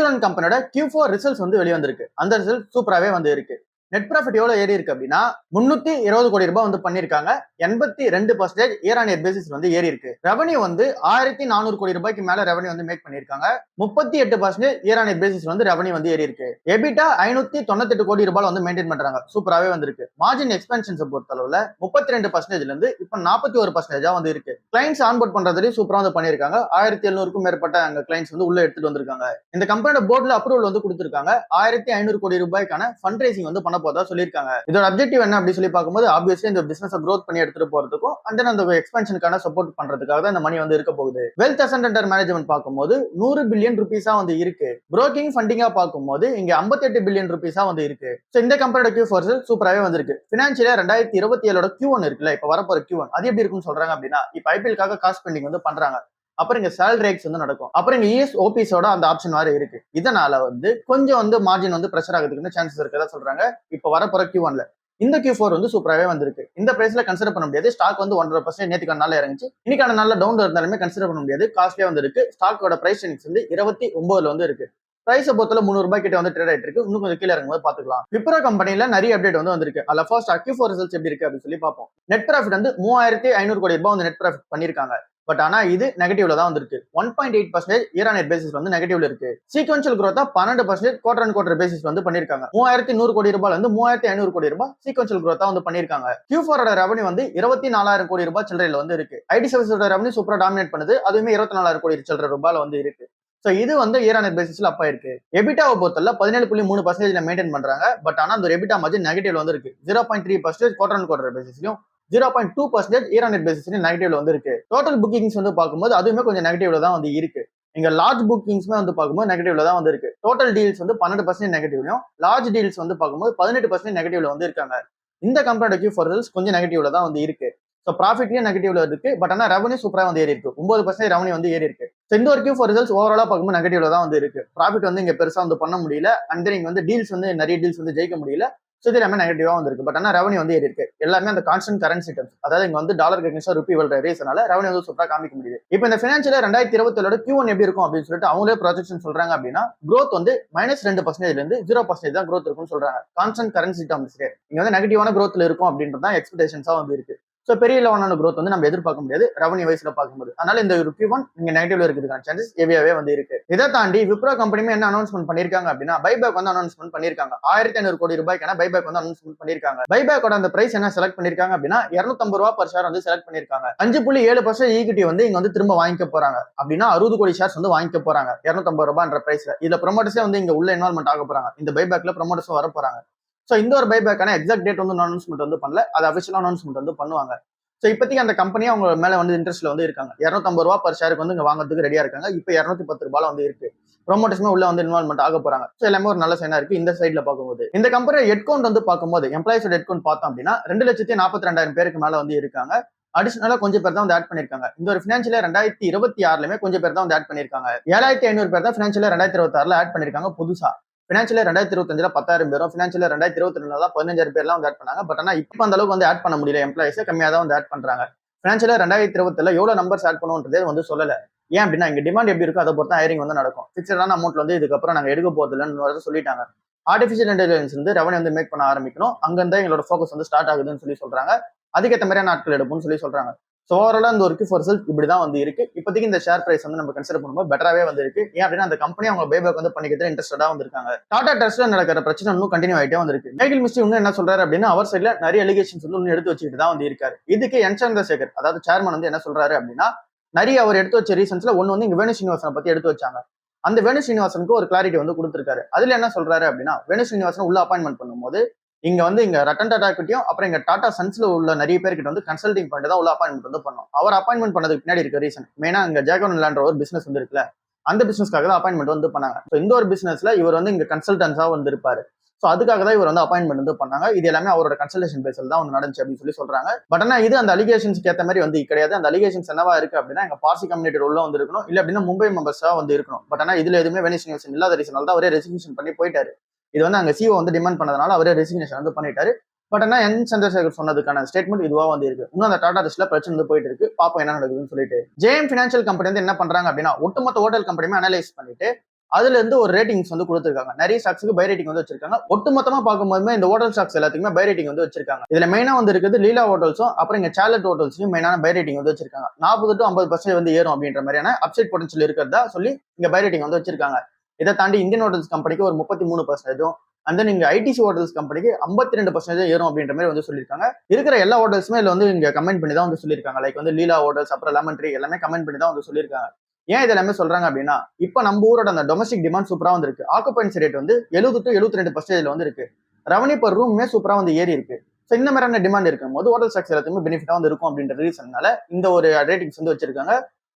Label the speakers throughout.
Speaker 1: Insurance கம்பெனியோட Q4 results வந்து வெளியே வந்திருக்கு. அந்த ரிசல்ட் சூப்பராகவே வந்து இருக்கு. நெட் ப்ராஃபிட் எவ்வளவு ஏறி இருக்கு அப்படின்னா 320 கோடி ரூபாய் வந்து பண்ணிருக்காங்க. 82% இயர் ஆன் இயர் பேசிஸ் வந்து ஏறி இருக்கு. ரெவன்யூ வந்து 1400 கோடி ரூபாய்க்கு மேல ரெவன்யூ வந்து மேக் பண்ணிருக்காங்க. 38% இயர் ஆன் இயர் பேசிஸ் வந்து ரெவன்யூ வந்து ஏறி இருக்கு. எபிட்டா 598 கோடி ரூபாய் வந்து மெயின்டைன் பண்றாங்க. சூப்பராகவே வந்திருக்கு. மார்ஜின் எக்ஸ்பென்ஷன்ஸ் பொறுத்தளவுல 32%ல இருந்து இப்ப 41% வந்து இருக்கு. கிளைண்ட்ஸ் ஆன்போர்ட் பண்றதுலயும் சூப்பரா வந்து பண்ணிருக்காங்க. 1700க்கும் மேற்பட்ட அங்க கிளைண்ட்ஸ் வந்து உள்ள எடுத்துட்டு வந்திருக்காங்க. இந்த கம்பெனியோட போர்டுல அப்ரூவல் வந்து கொடுத்திருக்காங்க. 1500 கோடி ரூபாய்க்கான ஃபண்ட் ரைசிங் வந்து பண்ண போதா சொல்லியிருக்காங்க. இதோட அப்ஜெக்டிவ் என்ன அப்படி சொல்லி பார்க்கும்போது ஆப்வியஸ்லி இந்த பிசினஸ் க்ரோத் பண்ணி எடுத்துட்டு போறதுக்கும் அண்ட் தென் அந்த எக்ஸ்பென்ஷனுக்கான சப்போர்ட் பண்றதுக்காக தான் இந்த மணி வந்து இருக்க போகுது. வெல்த் அசெட் அண்டர் மேனேஜ்மெண்ட் பார்க்கும்போது 100 பில்லியன் ருபீஸா வந்து இருக்கு. புரோக்கிங் ஃபண்டிங்கா பார்க்கும்போது இங்க 58 பில்லியன் ருபீஸா வந்து இருக்கு. சோ இந்த கம்பெனியோட Q4 சூப்பராகவே வந்திருக்கு. பினான்சியலா 2027 Q1 இருக்குல்ல, இப்ப வரப்போற Q1 அது எப்படி இருக்குன்னு சொல்றாங்க அப்படின்னா, இப்ப ஐபிஎல்காக காஸ்ட் ஸ்பெண்டிங் வந்து பண்றாங்க. அப்புறம் இங்க சேலரி ஹைக்ஸ் வந்து நடக்கும். அப்புறம் இங்க ESOPஸோட அந்த ஆப்ஷன் வேற இருக்கு. இதனால வந்து கொஞ்சம் வந்து மார்ஜின் வந்து பிரஷர் ஆகிறதுக்கு சான்சஸ் இருக்கதா சொல்றாங்க. இப்ப வரப்போற Q1ல இந்த Q4 வந்து சூப்பராகவே வந்திருக்கு. இந்த பிரைஸ்ல கன்சிடர் பண்ண முடியாது. ஸ்டாக் வந்து 1.5% நேற்றுக்கான நாள் இறங்குச்சு. இன்னைக்கான நாள்ல டவுன் இருந்தாலுமே கன்சிடர் பண்ண முடியாது. காஸ்ட்லியா வந்து இருக்கு. ஸ்டாக்கோட பிரைஸ் வந்து 29ல வந்து இருக்கு. பிரைஸ் பொறுத்தல 300 ரூபாய் கிட்ட வந்து ட்ரேட் ஆயிட்டு இருக்கு. இன்னும் கொஞ்சம் கீழே இறங்கும்போது பாத்துக்கலாம். விப்ரோ கம்பெனில நிறைய அப்டேட் வந்து வந்திருக்கு. அதுல ஃபர்ஸ்ட் Q4 ரிசல்ட்ஸ் எப்படி இருக்கு அப்படின்னு சொல்லி பார்ப்போம். நெட் ப்ராஃபிட் வந்து 3500 கோடி ரூபாய் வந்து நெட் ப்ராஃபிட் பண்ணிருக்காங்க. பட் ஆனா இது நெகட்டிவ்ல தான் வந்திருக்கு. 1.8% இயர் ஆன் இயர் பேசிஸ் வந்து நெகட்டிவ்ல இருக்கு. Sequential growth 12% quarter and quarter basis வந்து பண்ணிருக்காங்க. 3100 கோடி ரூபாயில இருந்து 3500 கோடி ரூபாய் சீக்வென்ஷியல் growth வந்து பண்ணிருக்காங்க. Q4 ஓட ரெவன்யூ வந்து 24,000 கோடி ரூபாய் சில்லறையில வந்து இருக்கு. ஐடி சர்வீஸோட ரெவன்யூ சூப்பரா டாமினேட் பண்ணுது. அதுவுமே 24,000 கோடி சில்லறை ரூபாயில வந்து இருக்கு. சோ இது வந்து இயர் ஆன் இயர் பேசிஸ்ல அப்பா இருக்கு. எபிட்டாவை பொறுத்தல 17.3% மெயின்டைன் பண்றாங்க. பட் ஆனா அந்த எபிட்டா மார்ஜின் நெகட்டிவ்ல வந்து இருக்கு. 0.3% குவார்டர் அண்ட் குவார்டர் பேசிஸ்லயும் 0.2% இயர் ஆன் இயர் பேசிஸ்லயும் நெகட்டிவ்ல வந்து இருக்கு. டோட்டல் புக்கிங்ஸ் வந்து பார்க்கும்போது அதுவுமே கொஞ்சம் நெகட்டிவ்ல தான் வந்து இருக்கு. இங்க லார்ஜ் புக்கிங்ஸ்மே வந்து பார்க்கும்போது நெகட்டிவ்ல தான் வந்து இருக்கு. டோட்டல் டீல்ஸ் வந்து 12% நெகட்டிவ்லயும், லார்ஜ் டீல்ஸ் வந்து பார்க்கும்போது 18% நெகட்டிவ்ல வந்து இருக்காங்க. இந்த கம்பெனியோட Q4 ரிசல்ட்ஸ் கொஞ்சம் நெகட்டிவ்ல தான் வந்து இருக்கு. ஸோ ப்ராஃபிட்லயும் நெகட்டிவ்ல இருக்கு. பட் ஆனால் ரெவன்யூ சூப்பரா வந்து ஏறி இருக்கு. 9% ரெவன்யூ வந்து ஏறி இருக்கு. ஸோ இந்த ஒரு Q4 ரிசல்ட்ஸ் ஓவராலா பார்க்கும்போது நெகட்டிவ்ல தான் வந்து இருக்கு. ப்ராஃபிட் வந்து இங்க பெருசா வந்து பண்ண முடியல. அண்ட் தென் இங்க வந்து டீல்ஸ் வந்து நிறைய டீல்ஸ் வந்து ஜெயிக்க முடியல. ஸோ இது எல்லாமே நெகட்டிவா வந்து இருக்கு. பட் ஆனால் ரெவன்யூ வந்து ஏறி இருக்கு. எல்லாமே அந்த கான்ஸ்டன்ட் கரன்சி டர்ம்ஸ், அதாவது இங்க வந்து டாலர் அகைன்ஸ்ட் ரூபி வர ரேஸ்னால ரெவன்யூ வந்து சூப்பரா காமிக்க முடியுது. இப்போ இந்த ஃபினான்ஷியல் 2027 Q1 எப்படி இருக்கும் அப்படின்னு சொல்லிட்டு அவங்களே ப்ரொஜெக்ஷன் சொல்றாங்க அப்படின்னா, growth வந்து -2% இருந்து 0% தான் growth இருக்கும்னு சொல்றாங்க. கான்ஸ்டன்ட் கரன்சி டர்ம்ஸ் இங்க வந்து நெகட்டிவான growthல இருக்கும் அப்படின்றது தான் எக்ஸ்பெக்டேஷன்ஸா வந்து இருக்கு. சோ பெரிய லெவலான growth வந்து நம்ம எதிர்பார்க்க முடியாது ரெவன்யூ வைஸ்ல பார்க்கும்போது. அதனால இந்த ஒரு Q1 இங்க நெகட்டிவ்ல இருக்கிறதுக்கான சான்சஸ் ஹெவியாவே வந்து இருக்கு. இதை தாண்டி விப்ரோ கம்பெனியுமே என்ன அனௌன்ஸ்மெண்ட் பண்ணிருக்காங்க அப்படின்னா, பைபேக் வந்து அனௌன்ஸ்மெண்ட் பண்ணிருக்காங்க. 1500 கோடி ரூபாய்க்கான பைபேக் வந்து அனௌன்ஸ்மெண்ட் பண்ணிருக்காங்க. பைபேக்கோட அந்த பிரைஸ் என்ன செலக்ட் பண்ணிருக்காங்க அப்படின்னா 250 ரூபாய் பர் ஷேர் வந்து செலக்ட் பண்ணிருக்காங்க. 5.7% ஈக்விட்டி வந்து இங்க வந்து திரும்ப வாங்கிக்க போறாங்க. அப்படின்னா 60 கோடி ஷேர்ஸ் வந்து வாங்கிக்க போறாங்க 250 ரூபாய்ன்ற பிரைஸ்ல. இதுல ப்ரொமோட்டர்ஸே வந்து இங்க உள்ள இன்வால்மெண்ட் ஆக போறாங்க. இந்த பைபேக்ல ப்ரொமோட்டர்ஸும் வர போறாங்க. சோ இந்த ஒரு பைபேக்கான எக்ஸாக்ட் டேட் வந்து அனௌன்ஸ்மெண்ட் வந்து பண்ணல. அது அபிஷியல் அனௌன்ஸ்மெண்ட் வந்து பண்ணுவாங்க. சோ இப்போதைக்கு அந்த கம்பெனி அவங்க மேல வந்து இன்ட்ரெஸ்ட்ல வந்து இருக்காங்க. 250 ரூபாய் பர் ஷேருக்கு வந்து இங்க வாங்குறதுக்கு ரெடியா இருக்காங்க. இப்போ 210 ரூபாய் வந்து இருக்கு. ப்ரொமோட்டர்ஸ்மே உள்ள வந்து இன்வால்மெண்ட் ஆக போறாங்க. சோ எல்லாமே ஒரு நல்ல சைனா இருக்கு இந்த சைட்ல பார்க்கும்போது. இந்த கம்பெனி ஹெட் கவுண்ட் வந்து பார்க்கும்போது எம்ப்ளாயிஸோட ஹெட் கவுண்ட் பார்த்தோம் அப்படின்னா 2,42,000 பேருக்கு மேல வந்து இருக்காங்க. அடிஷனலா கொஞ்சம் பேர் தான் வந்து ஆட் பண்ணிருக்காங்க. இந்த ஒரு பினான்சியல் 2026லயுமே கொஞ்சம் பேர் தான் வந்து ஆட் பண்ணிருக்காங்க. 7,500 பேர் தான் பினான்சியல் 2026ல ஆட் பண்ணிருக்காங்க புதுசா. பினான்சியல் 2025ல 10,000 பேரும், பினான்சியல் 2022ல தான் 15,000 பேர்லாம் வந்து ஆட் பண்ணாங்க. பட் ஆனா இப்போ அந்த அளவுக்கு வந்து ஆட் பண்ண முடியல. எம்ப்ளாயிஸ் கம்மியா தான் வந்து ஆட் பண்றாங்க. பினான்சியல் 2027ல எவ்வளவு நம்பர்ஸ் ஆட் பண்ணுன்றதே வந்து சொல்லல. ஏன் அப்படின்னா இங்க டிமாண்ட் எப்படி இருக்கோ அதை பொறுத்து ஹைரிங் வந்து நடக்கும். பிக்சடான அமௌண்ட் வந்து இதுக்கப்புறம் நாங்க எடுக்க போறது இல்லைன்னு சொல்லிட்டாங்க. ஆர்டிஃபிஷியல் இன்டெலிஜென்ஸ் வந்து ரெவன்யூ வந்து மேக் பண்ண ஆரம்பிக்கணும். அங்கிருந்து எங்களோட ஃபோக்கஸ் வந்து ஸ்டார்ட் ஆகுதுன்னு சொல்லி சொல்றாங்க. அதுக்கேற்ற மாதிரியான நாட்கள் எடுப்போம்னு சொல்லி சொல்றாங்க. ஸோ ஓவராலா இந்த ஒரு Q4 ரிசல்ட் இப்படிதான் வந்து இருக்கு. இப்போதைக்கு இந்த ஷேர் பிரைஸ் வந்து நம்ம கன்சிடர் பண்ணும்போது பெட்டராவே வந்து இருக்கு. ஏன் அப்படின்னா அந்த கம்பெனி அவங்க பைபேக் வந்து பண்ணிக்கிறது இன்ட்ரெஸ்டடா வந்திருக்காங்க. டாடா ட்ரஸ்ட்ல நடக்கிற பிரச்சனை இன்னும் கண்டினியூ ஆயிட்டே வந்திருக்கு. மைக்கேல் மிஸ்ட்ரி இன்னும் என்ன சொல்றாரு அப்படின்னா, அவர் சைட்ல நிறைய அலிகேஷன்ஸ் வந்து எடுத்து வச்சுக்கிட்டு தான் வந்து இருக்காரு. இதுக்கு என் சந்திரசேகர் அதாவது சேர்மன் வந்து என்ன சொல்றாரு அப்படின்னா, நிறைய அவர் எடுத்து வச்ச ரீசன்ஸ்ல ஒன்னு வந்து இங்க வேணு ஸ்ரீனிவாசனை பத்தி எடுத்து வச்சாங்க. அந்த வேணு ஸ்ரீனிவாசனுக்கு ஒரு கிளாரிட்டி வந்து கொடுத்திருக்காரு. அதுல என்ன சொல்றாரு அப்படின்னா, வேணு ஸ்ரீனிவாசன் உள்ள அப்பாயின்மெண்ட் பண்ணும்போது இங்க இங்க ரட்டன் டாடா கிட்டயும் அப்புறம் இங்க டாடா சன்ஸ்ல உள்ள நிறைய பேர்கிட்ட வந்து கன்சல்டிங் பண்ணிட்டு தான் உள்ள அப்பாயின்மெண்ட் வந்து பண்ணோம். அவர் அப்பாயின்மெண்ட் பண்ணதுக்கு பின்னாடி இருக்க ரீசன் மெயினா இங்க ஜேகன் லேண்ட்ற ஒரு பிசினஸ் வந்து இருக்குல்ல, அந்த பிசினஸ்க்காக தான் அப்பாயின்மெண்ட் வந்து பண்ணாங்க. ஸோ இந்த ஒரு பிசினஸ்ல இவர் வந்து இங்க கன்சல்டன்ஸா வந்து இருப்பாரு. ஸோ அதுக்காக தான் இவர் வந்து அப்பாயின்மெண்ட் வந்து பண்ணாங்க. இது எல்லாமே அவரோட கன்சல்டேஷன் பேஸில் தான் வந்து நடந்துச்சு அப்படின்னு சொல்றாங்க. பட் ஆனா இது அந்த அலிகேஷன்ஸ்க்கு ஏற்ற மாதிரி வந்து கிடையாது. அந்த அலிகேஷன்ஸ் என்னவா இருக்கு அப்படின்னா, எங்க பார்சி கம்யூனிட்டி உள்ள வந்து இருக்கணும், இல்ல அப்படின்னா மும்பை மெம்பர்ஸா வந்து இருக்கணும். பட் ஆனா இதுல எதுவுமே வேணு ஸ்ரீனிவாசன் இல்லாத ரீசனால தான் அவரே ரெசிக்னேஷன் பண்ணி போயிட்டாரு. இது வந்து அங்க சிஓ வந்து டிமாண்ட் பண்ணதுனால அவரே ரெசிக்னேஷன் வந்து பண்ணிட்டாரு. பட் ஆனா என் சந்திரசேகர் சொன்னதுக்கான ஸ்டேட்மெண்ட் இதுவா வந்து இருக்கு. இன்னும் அந்த டாடா லிஸ்ட்ல பிரச்சனை வந்து போயிட்டு இருக்கு. பாப்போம் என்ன நடக்குதுன்னு சொல்லிட்டு. ஜேஎம் பினான்சியல் கம்பெனி வந்து என்ன பண்றாங்க அப்படின்னா, ஒட்டுமொத்த ஹோட்டல் கம்பெனியுமே அனலைஸ் பண்ணிட்டு அதுல இருந்து ஒரு ரேட்டிங்ஸ் வந்து கொடுத்திருக்காங்க. நிறைய ஸ்டாக்ஸ்க்கு பை ரேட்டிங் வந்து வச்சிருக்காங்க. ஒட்டுமொத்தமா பார்க்கும்போது இந்த ஹோட்டல் ஸ்டாக்ஸ் எல்லாத்துக்குமே பை ரேட்டிங் வந்து வச்சிருக்காங்க. இதுல மெயினா வந்து இருக்குது லீலா ஹோட்டல்ஸும் அப்புறம் இங்க சார்லட் ஹோட்டல்ஸையும் மெயினான பை ரேட்டிங் வந்து வச்சிருக்காங்க. 40 to 50% வந்து ஏறும் அப்படின்ற மாதிரியான அப்சைட் பொட்டன்ஷியல் இருக்கிறதா சொல்லி இங்க பை ரேட்டிங் வந்து வச்சிருக்காங்க. இதை தாண்டி இந்தியன் ஹோட்டல்ஸ் கம்பெனிக்கு ஒரு 33%, அந்த நீங்க ஐடிசி ஹோட்டல்ஸ் கம்பெனிக்கு 52% ஏறும் அப்படின்ற மாதிரி வந்து சொல்லியிருக்காங்க. இருக்கிற எல்லா ஹோட்டல்ஸுமே இதுல வந்து இங்க கமெண்ட் பண்ணி தான் வந்து சொல்லியிருக்காங்க. லைக் வந்து லீலா ஹோட்டல்ஸ் அப்புறம் லெமன் ட்ரீ எல்லாமே கமெண்ட் பண்ணி தான் வந்து சொல்லியிருக்காங்க. ஏன் இது எல்லாமே சொல்றாங்க அப்படின்னா, இப்ப நம்ம ஊரோட அந்த டொமஸ்டிக் டிமாண்ட் சூப்பரா வந்து இருக்கு. ஆக்குபென்சி ரேட் வந்து 70 to 72% வந்து இருக்கு. ரெவன்யூ பர் ரூமே சூப்பரா வந்து ஏறி இருக்கு. ஸோ இந்த மாதிரியான டிமாண்ட் இருக்கும்போது ஹோட்டல் ஸ்டாக்ஸ் எல்லாத்துக்குமே பெனிஃபிட்டா வந்து இருக்கும் அப்படின்ற ரீசன்னால இந்த ஒரு ரேட்டிங்ஸ் வந்து வச்சிருக்காங்க.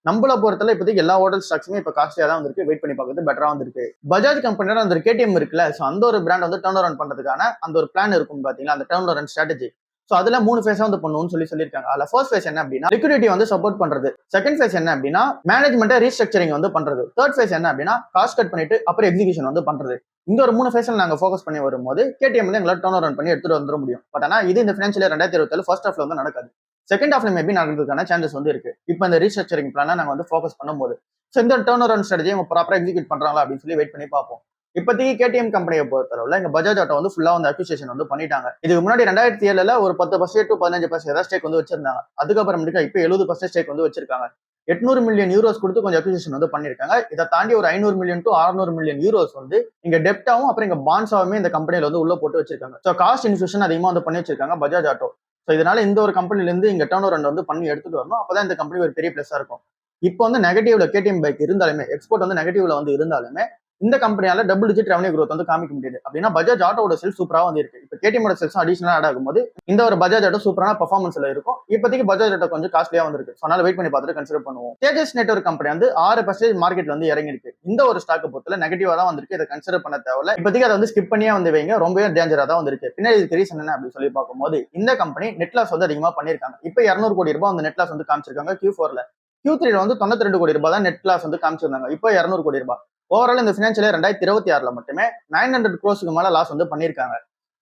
Speaker 1: நம்மள பொறுத்தல இப்போதைக்கு எல்லா ஹோட்டல் ஸ்டாக்ஸுமே இப்போ காஸ்ட்லியா தான் வந்துருக்கு. வெயிட் பண்ணி பார்க்கறது பெட்டரா வந்துருக்கு. பஜாஜ் கம்பெனியோட அந்த கேடிஎம் இருக்குல்ல, ஸோ அந்த ஒரு பிராண்ட் வந்து டர்ன் அரவுண்ட் பண்றதுக்கான அந்த ஒரு பிளான் இருக்கும் பாத்தீங்களா, அந்த டர்ன் அரவுண்ட் ஸ்ட்ராட்டஜி. ஸோ அதுல 3 ஃபேஸா வந்து பண்ணுவோம்னு சொல்லியிருக்காங்க. அதுல ஃபர்ஸ்ட் ஃபேஸ் என்ன அப்படின்னா லிக்விடிட்டி வந்து சப்போர்ட் பண்றது. செகண்ட் ஃபேஸ் என்ன அப்படின்னா மேனேஜ்மெண்ட்டை ரீஸ்ட்ரக்சரிங் வந்து பண்றது. தேர்ட் ஃபேஸ் என்ன அப்படின்னா காஸ்ட் கட் பண்ணிட்டு அப்புறம் எக்ஸிகியூஷன் வந்து பண்றது. இந்த ஒரு 3 ஃபேஸ்ல நாங்க ஃபோக்கஸ் பண்ணி வரும்போது கேடிஎம் வந்து எங்களால் டர்ன் அரவுண்ட் பண்ணி எடுத்துட்டு வந்துட முடியும். பட் ஆனா இது இந்த ஃபினான்ஷியல் 2027 ஃபர்ஸ்ட் ஹாஃப்ல வந்து நடக்காது. செகண்ட் ஹாஃப்ல மேபி நடக்கிறதுக்கான சான்சஸ் வந்து இருக்கு. இப்போ இந்த ரீஸ்ட்ரக்சரிங் பிளான நாங்க வந்து ஃபோக்கஸ் பண்ணும்போது ஸோ இந்த டர்ன் அரவுண்ட் ஸ்ட்ராட்டஜி ப்ராப்பரா எக்ஸிக்யூட் பண்றாங்களா அப்படின்னு சொல்லி வெயிட் பண்ணி பார்ப்போம். இப்போதைக்கு கேடிஎம் கம்பெனியை பொறுத்தளவுல இங்க பஜாஜ் ஆட்டோ வந்து ஃபுல்லா வந்து அக்விசிஷன் வந்து பண்ணிட்டாங்க. இதுக்கு முன்னாடி 2007 ஒரு 10% to 15% ஸ்டேக் வந்து வச்சிருந்தாங்க. அதுக்கப்புறமேட்டுக்கு இப்போ 70% ஸ்டேக் வந்து வச்சிருக்காங்க. 800 மில்லியன் யூரோஸ் கொடுத்து கொஞ்சம் அக்விசிஷன் வந்து பண்ணிருக்காங்க. இதை தாண்டி ஒரு 500 மில்லியன் to 600 மில்லியன் யூரோஸ் வந்து இங்க டெப்டாவும் அப்புறம் இங்க பாண்ட்ஸாவுமே இந்த கம்பெனில வந்து உள்ள போட்டு வச்சிருக்காங்க. ஸோ காஸ்ட் இன்ஃபியூஷன் அதிகமா வந்து பண்ணி வச்சிருக்காங்க பஜாஜ் ஆட்டோ. ஸோ இதனால இந்த ஒரு கம்பெனில இருந்து இங்க டர்ன் ஓவர் வந்து பண்ணி எடுத்துட்டு வரணும். அப்பதான் இந்த கம்பெனி ஒரு பெரிய பிளஸா இருக்கும். இப்போ வந்து நெகட்டிவ்ல கேடிஎம் பைக் இருந்தாலுமே எக்ஸ்போர்ட் வந்து நெகட்டிவ்ல வந்து இருந்தாலுமே இந்த கம்பெனியால டபுள் டிஜிட் ரெவன்யூ growth வந்து காமிக்க முடியுது. அப்படின்னா பஜாஜ் ஆட்டோட சேல்ஸ் சூப்பரா வந்து இருக்கு. இப்போ கேடிஎம்மோட சேல்ஸ் அடிஷனலா ஆட் ஆகும்போது இந்த ஒரு பஜாஜ் ஆட்டோ சூப்பரான பெர்ஃபார்மன்ஸ்ல இருக்கும். இப்போதைக்கு பஜாஜ் ஆட்டோ கொஞ்சம் காஸ்ட்லியா வந்திருக்கு. ஸோ அதனால வெயிட் பண்ணி பார்த்துட்டு கன்சிடர் பண்ணுவோம். தேஜஸ் நெட்வொர்க் கம்பெனி வந்து 6% மார்க்கெட்ல வந்து இறங்கி இருக்கு. இந்த ஒரு ஸ்டாக் பொறுத்தல நெகட்டிவா தான் வந்திருக்கு. இதை கன்சிடர் பண்ண தேவையில்ல. இப்போதைக்கு அதை வந்து ஸ்கிப் பண்ணியே வந்து வைங்க. ரொம்பவே டேஞ்சரா தான் வந்திருக்கு. பின்னாடி இதுக்கு ரீசன் என்ன அப்படின்னு சொல்லி பார்க்கும்போது இந்த கம்பெனி நெட் லாஸ் வந்து அதிகமா பண்ணிருக்காங்க. இப்போ 200 கோடி ரூபாய் அந்த நெட் லாஸ் வந்து காமிச்சிருக்காங்க Q4ல. Q3 வந்து 92 கோடி ரூபாய் தான் நெட் லாஸ் வந்து காமிச்சிருந்தாங்க. இப்போ 200 கோடி ரூபாய். ஓவரால் இந்த பினான்சியல் 2026 மட்டுமே 900 crores மேல லாஸ் வந்து பண்ணிருக்காங்க.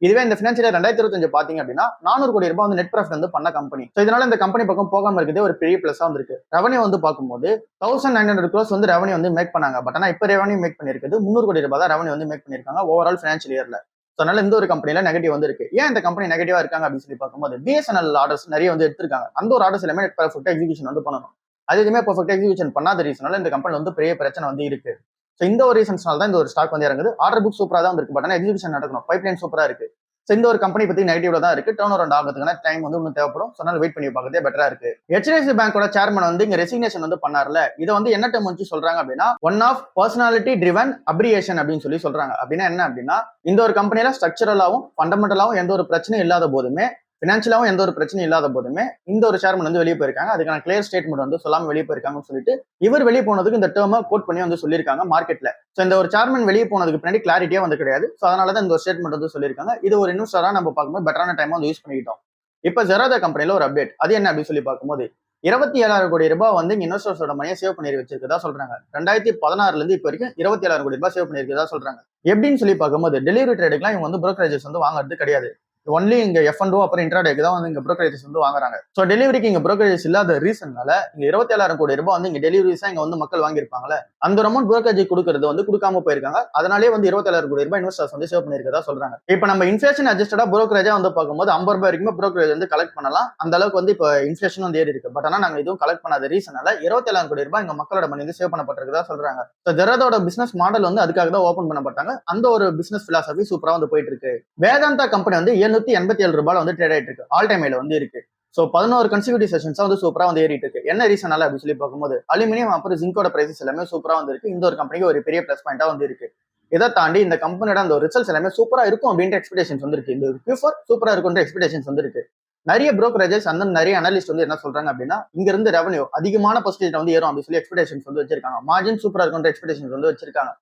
Speaker 1: இதுவே இந்த பினான்சியல் 2025 பாத்தீங்க அப்படின்னா 400 கோடி ரூபாய் வந்து நெட் ப்ராஃபிட் வந்து பண்ண கம்பெனி. ஸோ இதனால இந்த கம்பெனி பக்கம் போகாம இருக்கிறதே ஒரு பெரிய பிளஸா வந்திருக்கு. ரெவன்யூ வந்து பார்க்கும்போது 1900 crores வந்து ரெவன்யூ வந்து மேக் பண்ணாங்க. பட் ஆனா இப்போ ரெவன்யூ மேக் பண்ணிருக்குது 300 கோடி ரூபாய் தான் ரெவன்யூ வந்து மேக் பண்ணிருக்காங்க ஓவரால் பினான்சியல் இயர்ல. ஸோ அதனால இந்த ஒரு கம்பெனில நெகட்டிவ் வந்து இருக்கு. ஏன் இந்த கம்பெனி நெகட்டிவா இருக்காங்க அப்படின்னு சொல்லி பார்க்கும்போது பிஎஸ்என்எல் ஆர்டர்ஸ் நிறைய வந்து எடுத்திருக்காங்க. அந்த ஒரு ஆர்டர்ஸ் எல்லாமே நெட் ப்ராஃபிட் எக்ஸிகியூஷன் வந்து பண்ணணும். அது எதுவுமே பர்ஃபெக்ட் எக்ஸிகியூஷன் பண்ணாத ரீசனால இந்த கம்பெனி வந்து பெரிய பிரச்சனை வந்து இருக்கு. ஸோ இந்த ஒரு ரீசன்ஸ்னால தான் இந்த ஒரு ஸ்டாக் வந்து இறங்குது. ஆர்டர் புக் சூப்பரா தான் இருக்கு. பட் ஆனால் எக்ஸிகியூஷன் நடக்கணும். பைப்லைன் சூப்பரா இருக்கு. ஸோ இந்த ஒரு கம்பெனி பத்தி நெகட்டிவ்ல தான் இருக்கு. டர்ன் அரவுண்ட் ஆகிறதுக்கான டைம் வந்து இன்னும் தேவைப்படும். ஸோ அதனால வெயிட் பண்ணி பார்க்கறதே பெட்டரா இருக்கு. HDFC பேங்கோட சேர்மன் வந்து இங்க ரெசிக்னேஷன் வந்து பண்ணார்ல, இதை வந்து என்ன டேர்ம் வந்து சொல்றாங்க அப்படின்னா ஒன் ஆஃப் பர்சனாலிட்டி ட்ரிவன் அப்ரியேஷன் அப்படின்னு சொல்லி சொல்றாங்க. அப்படின்னா என்ன அப்படின்னா இந்த ஒரு கம்பெனில ஸ்ட்ரக்சரலாவும் ஃபண்டமெண்டலாவும் எந்த ஒரு பிரச்சனையும் இல்லாத போதுமே பினான்சியலாவும் எந்த ஒரு பிரச்சனையும் இல்லாத போதுமே இந்த ஒரு சேர்மன் வந்து வெளியே போயிருக்காங்க. அதுக்கான கிளியர் ஸ்டேட்மெண்ட் வந்து சொல்லாம வெளியே போயிருக்காங்கன்னு சொல்லிட்டு இவர் வெளியே போனதுக்கு இந்த டேர்மை கோட் பண்ணி வந்து சொல்லியிருக்காங்க மார்க்கெட்ல. ஸோ இந்த ஒரு சேர்மன் வெளியே போனதுக்கு பின்னாடி கிளாரிட்டியா வந்து கிடையாது. ஸோ அதனால தான் இந்த ஒரு ஸ்டேட்மெண்ட் வந்து சொல்லியிருக்காங்க. இது ஒரு இன்வெஸ்டரா நம்ம பார்க்கும்போது பெட்டரான டைம் வந்து யூஸ் பண்ணிக்கிட்டோம். இப்போ ஜெராதா கம்பெனில ஒரு அப்டேட். அது என்ன அப்படின்னு சொல்லி பார்க்கும்போது 27,000 கோடி ரூபாய் வந்து இன்வெஸ்டர்ஸோட மணியை சேவ் பண்ணி வச்சிருக்கதா சொல்றாங்க. 2016 இருந்து இப்போ வரைக்கும் 27,000 கோடி ரூபாய் சேவ் பண்ணிருக்கதா சொல்றாங்க. எப்படின்னு சொல்லி பார்க்கும்போது டெலிவரி ட்ரேடுக்குலாம் இவங்க வந்து புரோக்கரேஜஸ் வந்து வாங்குறது கிடையாது. ஒன்லி இங்க F&O அப்புறம் இன்ட்ராடேக்கு தான் வந்து இங்க புரோக்கரேஜஸ் வந்து வாங்குறாங்க. ஸோ டெலிவரிக்கு இங்க புரோக்கரேஜஸ் இல்லாத ரீசன்னால இங்க 27,000 கோடி ரூபாய் வந்து இங்க டெலிவரிஸா இங்க வந்து மக்கள் வாங்கியிருப்பாங்கல்ல, அந்த ஒரு அமௌண்ட் புரோக்கரேஜ் கொடுக்கறது வந்து கொடுக்காம போயிருக்காங்க. அதனாலே வந்து 27,000 கோடி ரூபாய் இன்வெஸ்டர்ஸ் வந்து சேவ் பண்ணிருக்கதா சொல்றாங்க. இப்போ நம்ம இன்ஃபிளேஷன் அட்ஜஸ்டடா புரோக்கரேஜா வந்து பார்க்கும்போது 50 ரூபாய் வரைக்கும் புரோக்கரேஜ் வந்து கலெக்ட் பண்ணலாம். அந்த அளவுக்கு வந்து இப்போ இன்ஃபிளேஷன் வந்து ஏறி இருக்கு. பட் ஆனா நாங்க இதுவும் கலெக்ட் பண்ணாத ரீசனால 27,000 கோடி ரூபாய் இங்க மக்களோட மணி வந்து சேவ் பண்ணப்பட்டிருக்கதா சொல்றாங்க. ஸோ ஜெராதோட பிசினஸ் மாடல் வந்து அதுக்காக தான் ஓபன் பண்ணப்பட்டாங்க. அந்த ஒரு பிசினஸ் பிலாசபி சூப்பரா வந்து போயிட்டு இருக்கு. வேதாந்தா கம்பெனி வந்து 787 ரூபாய் வந்து ட்ரேட் ஆயிட்டு இருக்கு. ஆல் டைம் ஹைல வந்து இருக்கு. ஸோ 11 கன்சிக்யூட்டிவ் செஷன்ஸ் வந்து சூப்பரா வந்து ஏறிட்டு இருக்கு. என்ன ரீசனால அப்படின்னு சொல்லி பார்க்கும்போது அலுமினியம் அப்புறம் ஜிங்கோட பிரைசஸ் எல்லாமே சூப்பரா வந்து இருக்கு. இந்த ஒரு கம்பெனிக்கு ஒரு பெரிய பிளஸ் பாயிண்டா வந்து இருக்கு. இதை தாண்டி இந்த கம்பெனியோட அந்த ரிசல்ட்ஸ் எல்லாமே சூப்பரா இருக்கும் அப்படின்ற எக்ஸ்பெக்டேஷன்ஸ் வந்து இருக்கு. இந்த Q4 சூப்பரா இருக்குன்ற எக்ஸ்பெக்டேஷன்ஸ் வந்து இருக்கு. நிறைய புரோக்கரேஜஸ் அந்த நிறைய அனலிஸ்ட் வந்து என்ன சொல்றாங்க அப்படின்னா இங்க இருந்து ரெவன்யூ அதிகமான பர்சன்டேஜ் வந்து ஏறும் அப்படின்னு சொல்லி எக்ஸ்பெக்டேஷன்ஸ் வந்து வச்சிருக்காங்க. மார்ஜின் சூப்பரா இருக்குன்ற எக்ஸ்பெக்டேஷன்ஸ் வந்து வச்சிருக்காங்க.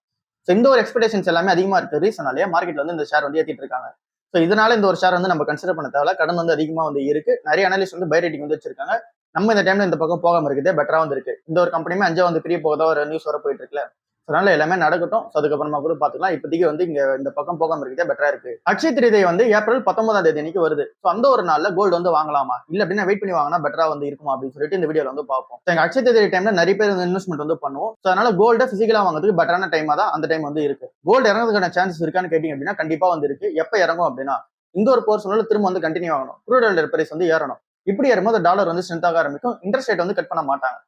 Speaker 1: ஸோ இந்த ஒரு எக்ஸ்பெக்டேஷன்ஸ் எல்லாமே அதிகமா இருக்கு ரீசனாலே மார்க்கெட்ல வந்து இந்த ஷேர் வந்து ஏத்திட்டு இருக்காங்க. ஸோ இதனால இந்த ஒரு ஷேர் வந்து நம்ம கன்சிடர் பண்ண தேவை. கடன் வந்து அதிகமா வந்து இருக்கு. நிறைய அனலிஸ்ட் வந்து பை ரேட்டிங் வந்து வச்சிருக்காங்க. நம்ம இந்த டைம்ல இந்த பக்கம் போகாம இருக்குதே பெட்டரா வந்து இருக்கு. இந்த ஒரு கம்பெனியுமே 5 வந்து பிரிய போகதா ஒரு நியூஸ் வர போயிட்டு இருக்குல்ல. அதனால எல்லாமே நடக்கட்டும். அதுக்கப்புறமா கூட பாத்துக்கலாம். இப்போதைக்கு வந்து இங்க இந்த பக்கம் போகாம இருக்கிறதே பெட்டரா இருக்கு. அக்ஷய திருதியை வந்து ஏப்ரல் 19ஆம் தேதி அன்னைக்கு வருது. அந்த ஒரு நாள்ல கோல்டு வந்து வாங்கலாமா இல்ல அப்படின்னா வெயிட் பண்ணி வாங்கினா பெட்டரா வந்து இருக்குமா அப்படின்னு சொல்லிட்டு இந்த வீடியோல வந்து பார்ப்போம். எங்க அக்ஷய திருதியை டைம்ல நிறைய பேர் வந்து இன்வெஸ்ட்மெண்ட் வந்து பண்ணுவோம். அதனால கோல்ட பிசிக்கலா வாங்குறதுக்கு பெட்டரான டைமா தான் அந்த டைம் வந்து இருக்கு. கோல்டு இறங்குறதுக்கான சான்சஸ் இருக்கான்னு கேட்டீங்க அப்படின்னா கண்டிப்பா வந்து இருக்கு. எப்ப இறங்கும் அப்படின்னா இந்த ஒரு போர்ஷன்ல திரும்ப வந்து கண்டினியூ ஆகணும். க்ரூட் ஆயில் பிரைஸ் வந்து ஏறணும். இப்படி ஏறும்போது டாலர் வந்து ஸ்ட்ரென்த் ஆக ஆரம்பிக்கும். இன்ட்ரெஸ்ட் ரேட் வந்து கட் பண்ண மாட்டாங்க.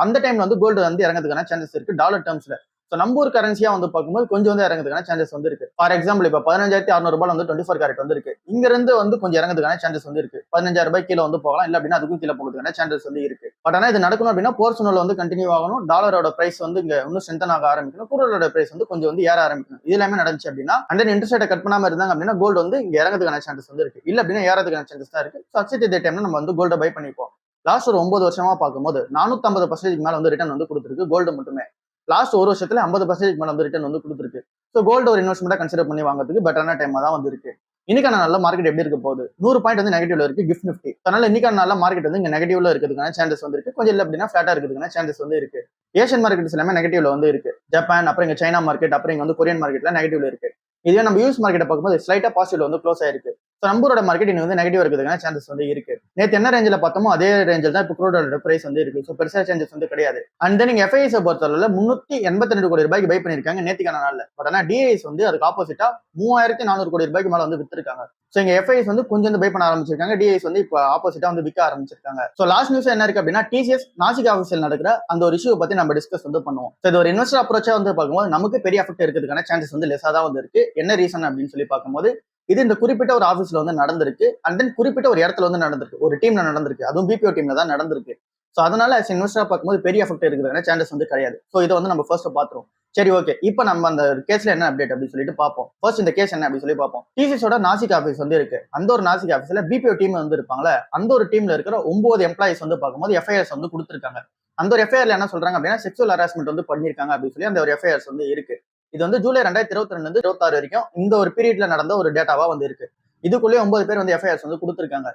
Speaker 1: அந்த டைம்ல வந்து கோல்டு வந்து இறங்கிறதுக்கான சான்சஸ் இருக்கு டாலர் டேர்ம்ஸ்ல. நம்ம ஊர் கரன்சியா வந்து பார்க்கும்போது கொஞ்சம் வந்து இறங்குறதுக்கான சான்சஸ் வந்து இருக்கு. ஃபார் எக்ஸாம்பிள் இப்ப 15,600 வந்து 24 கேரட் வந்து இருக்கு. இங்க இருந்து வந்து கொஞ்சம் இறங்குறதுக்கான சான்சஸ் வந்து இருக்கு. 15,000 கீழே வந்து போகலாம். இல்ல அப்படின்னா அதுக்கும் கீழே போகிறதுக்கான சான்சஸ் வந்து இருக்கு. பட் ஆனா இது நடக்கணும் அப்படின்னா போர்ஷனல் வந்து கண்டினியூ ஆகணும். டாலரோட பிரைஸ் வந்து இங்க இன்னும் ஸ்ட்ரென்தன் ஆக ஆரம்பிக்கணும். குரலோட பிரைஸ் வந்து கொஞ்சம் வந்து ஏற ஆரம்பிக்கணும். இது எல்லாமே நடந்துச்சு அப்படின்னா அந்த இன்ட்ரெஸ்ட் ரேட்டை கட் பண்ணாம இருந்தாங்க அப்படின்னா கோல்டு வந்து இங்க இறங்குறதுக்கான சான்சஸ் வந்து இருக்கு. இல்ல அப்படின்னா ஏறதுக்கான சான்சஸ் தான் இருக்கு. அக்ஷய திருதியை டைம்ல நம்ம வந்து கோல்ட பை பண்ணிப்போம். லாஸ்ட் ஒரு 9 வருஷமா பார்க்கும்போது 450% மேல வந்து ரிட்டர்ன் வந்து கொடுத்துருக்கு கோல்டு மட்டுமே. லாஸ்ட் ஒரு வருஷத்துல 50% மேல வந்து ரிட்டர்ன் வந்து கொடுத்துருக்கு. கோல்டு ஒரு இன்வெஸ்ட்மெண்டா கன்சிடர் பண்ணி வாங்குறதுக்கு பெட்டரான டைமா தான் வந்து இருக்கு. இன்னைக்கான நல்ல மார்க்கெட் எப்படி இருக்க போகுது 100 பாயிண்ட் வந்து நெகட்டிவ்ல இருக்கு கிஃப்ட் நிஃப்டி. அதனால இன்னைக்கான நல்ல மார்க்கெட் வந்து இங்க நெகட்டிவ்ல இருக்கிறதுக்கான சான்சஸ் வந்து இருக்கு. கொஞ்சம் இல்ல அப்படின்னா ஃபிளாட்டா இருக்கிறதுக்கான சான்சஸ் வந்து இருக்கு. ஏஷியன் மார்க்கெட்ஸ் எல்லாமே நெகட்டிவ்ல வந்து இருக்கு. ஜப்பான் அப்புறம் இங்க சைனா மார்க்கெட் அப்புறம் இங்க வந்து கொரியன் மார்க்கெட்ல நெகட்டிவ்ல இருக்கு. இதே நம்ம யூஎஸ் மார்க்கெட்டை பார்க்கும்போது ஸ்லைட்டா பாசிட்டிவ்ல வந்து க்ளோஸ் ஆயிருக்கு. நம்மளோட மார்க்கெட் இன்னும் வந்து நெகட்டிவ் இருக்கிறதுக்கான சான்சஸ் வந்து இருக்கு. நேற்று என்ன ரேஞ்சில் பார்த்தோமோ அதே ரேஞ்சில் தான் இப்போ க்ரூடோட பிரைஸ் வந்து இருக்கு. பெருசா சேஞ்சஸ் வந்து கிடையாது. அண்ட் தென் நீங்க எஃப்ஐஎஸ் பொறுத்தவரை 382 கோடி ரூபாய்க்கு பை பண்ணிருக்காங்க நேத்திக்கான நாள்ல. பட் ஆனா டிஐஎஸ் வந்து அதுக்கு ஆப்போசிட்டா 3400 கோடி ரூபாய்க்கு மேல வந்து வித்திருக்காங்க. இங்க எஃப்ஐஎஸ் வந்து கொஞ்சம் வந்து பை பண்ண ஆரம்பிச்சிருக்காங்க. டிஐஎஸ் வந்து இப்போ ஆப்போசிட்டா வந்து விற்க ஆரம்பிச்சிருக்காங்க. லாஸ்ட் நியூஸ் என்ன இருக்கு அப்படின்னா டிசிஎஸ் நாசிக் ஆஃபீஸில் நடக்கிற அந்த ஒரு இஷ்யூ பத்தி நம்ம டிஸ்கஸ் வந்து பண்ணுவோம். இது ஒரு இன்வெஸ்டர் அப்ரோச்சா வந்து பார்க்கும்போது நமக்கு பெரிய அஃபெக்ட் இருக்கிறதுக்கான சான்சஸ் வந்து லெஸ்ஸா தான் வந்து இருக்கு. என்ன ரீசன் அப்படின்னு சொல்லி பார்க்கும்போது இது இந்த குறிப்பிட்ட ஒரு ஆஃபீஸ்ல வந்து நடந்திருக்கு. அண்ட் தென் குறிப்பிட்ட ஒரு இடத்துல வந்து நடந்திருக்கு. ஒரு டீம்ல நடந்திருக்கு. அதுவும் பிபிஓ டீம்ல தான் நடந்திருக்கு. அதனால இன்வெஸ்டரா பார்க்கும்போது பெரிய அஃபெக்ட் இருக்கிறதுக்கான சான்சஸ் வந்து கிடையாது. இதை வந்து நம்ம ஃபர்ஸ்ட் பாத்துருவோம். சரி, ஓகே. இப்போ நம்ம அந்த கேஸ்ல என்ன அப்டேட் அப்படின்னு சொல்லிட்டு பார்ப்போம். ஃபர்ஸ்ட் இந்த கேஸ் என்ன அப்படின்னு சொல்லி பார்ப்போம். டிசிஎஸோட நாசிக் ஆஃபீஸ் வந்து இருக்கு. அந்த ஒரு நாசிக் ஆஃபீஸ்ல பிபிஓ டீம் வந்து இருப்பாங்களே, அந்த ஒரு டீம்ல இருக்கிற 9 எம்ப்ளாயிஸ் வந்து பார்க்கும்போது எஃப்ஐஆர்ஸ் வந்து கொடுத்துருக்காங்க. அந்த ஒரு எஃப்ஐஆர்ல என்ன சொல்றாங்க அப்படின்னா செக்ஷுவல் ஹராஸ்மெண்ட் வந்து பண்ணிருக்காங்க அப்படின்னு சொல்லி அந்த ஒரு எஃப்ஐஆர்ஸ் வந்து இருக்கு. இது வந்து ஜூலை 2022 26 வரைக்கும் இந்த ஒரு பீரியட்ல நடந்த ஒரு டேட்டாவா வந்து இருக்கு. இதுக்குள்ளேயே 9 பேர் வந்து எஃப்ஐஆர்ஸ் வந்து கொடுத்துருக்காங்க.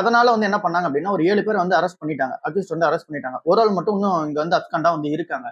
Speaker 1: அதனால வந்து என்ன பண்ணாங்க அப்படின்னா ஒரு 7 பேர் வந்து அரெஸ்ட் பண்ணிட்டாங்க. அக்யூஸ்ட் வந்து அரெஸ்ட் பண்ணிட்டாங்க. ஒரு ஆள் மட்டும் இன்னும் இங்க வந்து அப்ஸ்காண்டா வந்து இருக்காங்க.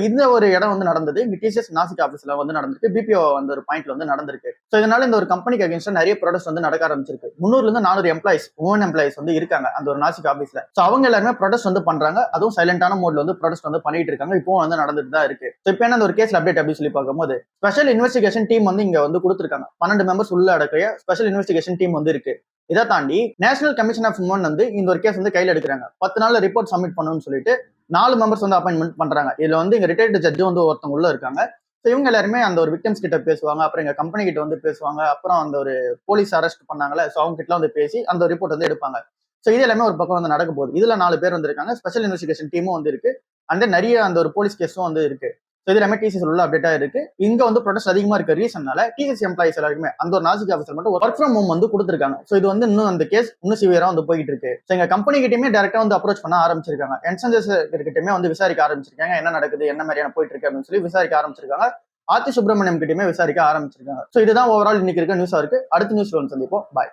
Speaker 1: இந்த ஒரு இடம் வந்து நடந்தது இங்க டிசிஎஸ் நாசிக் ஆஃபீஸ்ல வந்து நடந்திருக்கு. பிபிஓ வந்து ஒரு பாயிண்ட்ல வந்து நடந்திருக்கு. இதனால இந்த ஒரு கம்பெனிக்கு அகேன்ஸ்டா நிறைய ப்ரொடெஸ்ட் வந்து நடக்க ஆரம்பிச்சிருக்கு. 300ல இருந்து 400 எம்ப்ளாயிஸ் உமன் எம்ப்ளாயிஸ் வந்து இருக்காங்க அந்த ஒரு நாசிக் ஆஃபீஸ்ல. அவங்க எல்லாருமே ப்ரொடெஸ்ட் வந்து பண்றாங்க. அதுவும் சைலண்டான மோட்ல வந்து ப்ரொடெஸ்ட் வந்து பண்ணிட்டு இருக்காங்க. இப்போ வந்து நடந்துட்டு தான் இருக்கு. இப்போ என்ன ஒரு கேஸ்ல அப்டேட் அப்படின்னு சொல்லி பார்க்கும்போது ஸ்பெஷல் இன்வெஸ்டிகேஷன் டீம் வந்து இங்க வந்து கொடுத்துருக்காங்க. 12 மெம்பர்ஸ் உள்ள அடக்கிய ஸ்பெஷல் இன்வெஸ்டிகேஷன் டீம் வந்து இருக்கு. இதை தாண்டி நேஷனல் கமிஷன் ஆஃப் உமன் வந்து இந்த ஒரு கேஸ் வந்து கையில் எடுக்கிறாங்க. 10 நாள்ல ரிப்போர்ட் சப்மிட் பண்ணணும்னு சொல்லிட்டு 4 மெம்பர்ஸ் வந்து அப்பாயின்மெண்ட் பண்றாங்க. இதுல வந்து இங்க ரிட்டையர்டு ஜட்ஜ் வந்து ஒருத்தவங்க உள்ள இருக்காங்க. இவங்க எல்லாருமே அந்த ஒரு விக்டிம்ஸ் கிட்ட பேசுவாங்க. அப்புறம் எங்க கம்பெனி கிட்ட வந்து பேசுவாங்க. அப்புறம் அந்த ஒரு போலீஸ் அரெஸ்ட் பண்ணாங்கல்ல, அவங்க கிட்ட வந்து பேசி அந்த ரிப்போர்ட் வந்து எடுப்பாங்க. இது எல்லாமே ஒரு பக்கம் வந்து நடக்க போகுது. இதுல 4 பேர் வந்து இருக்காங்க. ஸ்பெஷல் இன்வெஸ்டிகேஷன் டீமும் வந்து இருக்கு. அண்ட் நிறைய அந்த ஒரு போலீஸ் கேஸும் வந்து இருக்கு. இது எல்லாமே டிசிஎஸ் உள்ள அப்டேட்டா இருக்கு. இங்க வந்து ப்ரொடெஸ்ட் அதிகமா இருக்க ரீசன்னால டிசிஎஸ் எம்ப்ளாயிஸ் எல்லாருமே அந்த ஒரு நாசிக் ஆஃபீஸர் மட்டும் ஒர்க் ஃப்ரம் ஹோம் வந்து கொடுத்துருக்காங்க. இது வந்து இன்னும் அந்த கேஸ் இன்னும் சிவியரா வந்து போயிட்டு இருக்கு. எங்க கம்பெனி கிட்டயுமே டைரக்டா வந்து அப்ரோச் பண்ண ஆரம்பிச்சிருக்காங்க. என்சன்சஸ் கிட்டயுமே வந்து விசாரிக்க ஆரம்பிச்சிருக்காங்க. என்ன நடக்குது, என்ன மாதிரியான போயிட்டு இருக்கு அப்படின்னு சொல்லி விசாரிக்க ஆரம்பிச்சிருக்காங்க. ஆர்த்தி சுப்ரமணியம் கிட்டயுமே விசாரிக்க ஆரம்பிச்சிருக்காங்க. இதுதான் ஓவரால் இன்னைக்கு இருக்க நியூஸா இருக்கு. அடுத்த நியூஸ்ல வந்து சந்திப்போம். பாய்.